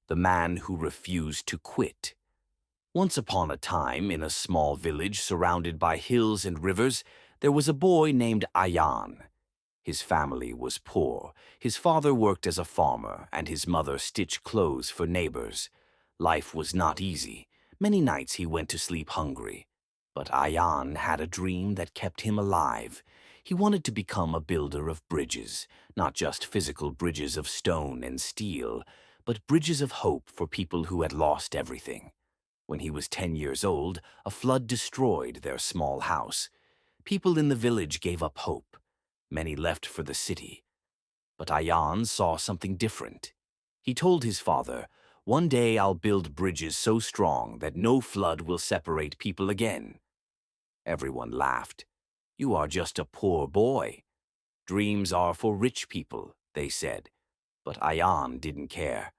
The Man Who Refused to Quit. Once upon a time, in a small village surrounded by hills and rivers, there was a boy named Ayan. His family was poor. His father worked as a farmer, and his mother stitched clothes for neighbors. Life was not easy. Many nights he went to sleep hungry. But Ayan had a dream that kept him alive. He wanted to become a builder of bridges, not just physical bridges of stone and steel, but bridges of hope for people who had lost everything. When he was 10 years old, a flood destroyed their small house. People in the village gave up hope. Many left for the city. But Ayan saw something different. He told his father, "One day I'll build bridges so strong that no flood will separate people again." Everyone laughed. "You are just a poor boy. Dreams are for rich people," they said. But Ayan didn't care.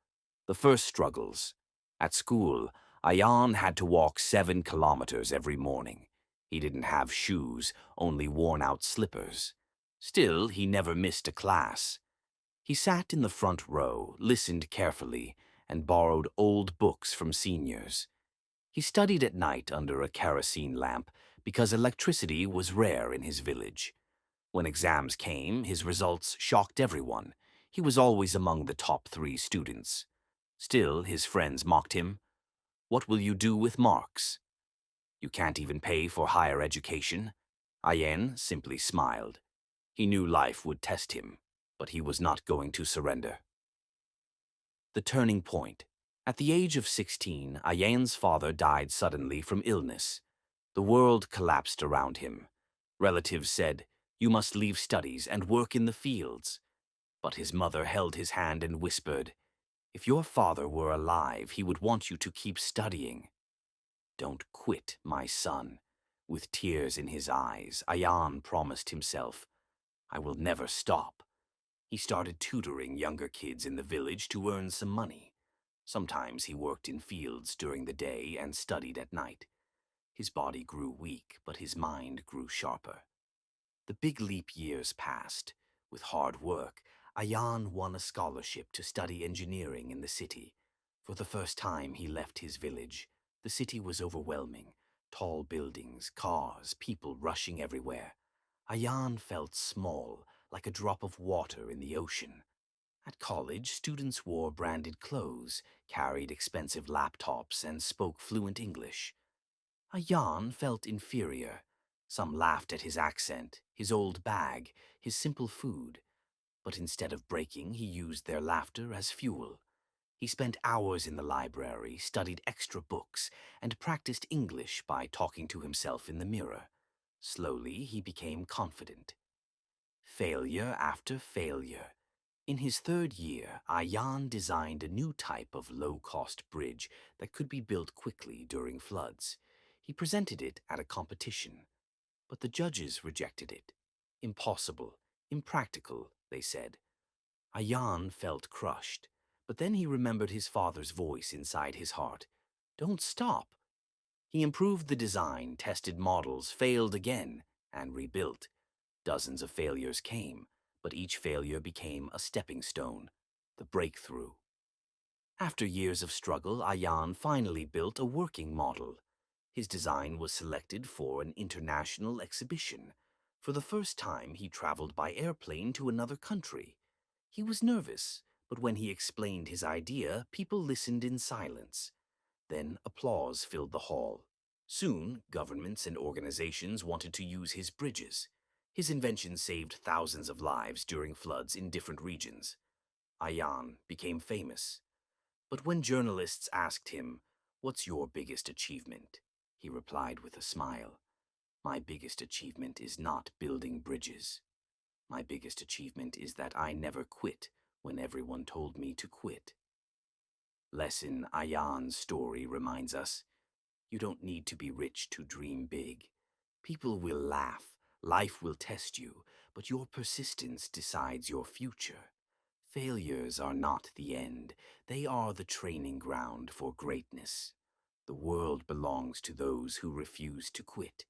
The first struggles. At school, Ayan had to walk 7 kilometers every morning. He didn't have shoes, only worn-out slippers. Still, he never missed a class. He sat in the front row, listened carefully, and borrowed old books from seniors. He studied at night under a kerosene lamp because electricity was rare in his village. When exams came, his results shocked everyone. He was always among the top 3 students. Still, his friends mocked him. "What will you do with marks? You can't even pay for higher education." Ayen simply smiled. He knew life would test him, but he was not going to surrender. The turning point. At the age of 16, Ayen's father died suddenly from illness. The world collapsed around him. Relatives said, "You must leave studies and work in the fields." But his mother held his hand and whispered, "If your father were alive, he would want you to keep studying." "Don't quit, my son." With tears in his eyes, Ayan promised himself, "I will never stop." He started tutoring younger kids in the village to earn some money. Sometimes he worked in fields during the day and studied at night. His body grew weak, but his mind grew sharper. The big leap years passed. With hard work, Ayan won a scholarship to study engineering in the city. For the first time, he left his village. The city was overwhelming. Tall buildings, cars, people rushing everywhere. Ayan felt small, like a drop of water in the ocean. At college, students wore branded clothes, carried expensive laptops, and spoke fluent English. Ayan felt inferior. Some laughed at his accent, his old bag, his simple food. But instead of breaking, he used their laughter as fuel. He spent hours in the library, studied extra books, and practiced English by talking to himself in the mirror. Slowly, he became confident. Failure after failure. In his third year, Ayan designed a new type of low-cost bridge that could be built quickly during floods. He presented it at a competition, but the judges rejected it. Impossible, impractical, they said. Ayan felt crushed, but then he remembered his father's voice inside his heart. "Don't stop." He improved the design, tested models, failed again, and rebuilt. Dozens of failures came, but each failure became a stepping stone, the breakthrough. After years of struggle, Ayan finally built a working model. His design was selected for an international exhibition. For the first time, he traveled by airplane to another country. He was nervous, but when he explained his idea, people listened in silence. Then applause filled the hall. Soon, governments and organizations wanted to use his bridges. His invention saved thousands of lives during floods in different regions. Ayan became famous. But when journalists asked him, "What's your biggest achievement?" he replied with a smile, "My biggest achievement is not building bridges. My biggest achievement is that I never quit when everyone told me to quit." Lesson. Ayan's story reminds us, you don't need to be rich to dream big. People will laugh, life will test you, but your persistence decides your future. Failures are not the end, they are the training ground for greatness. The world belongs to those who refuse to quit.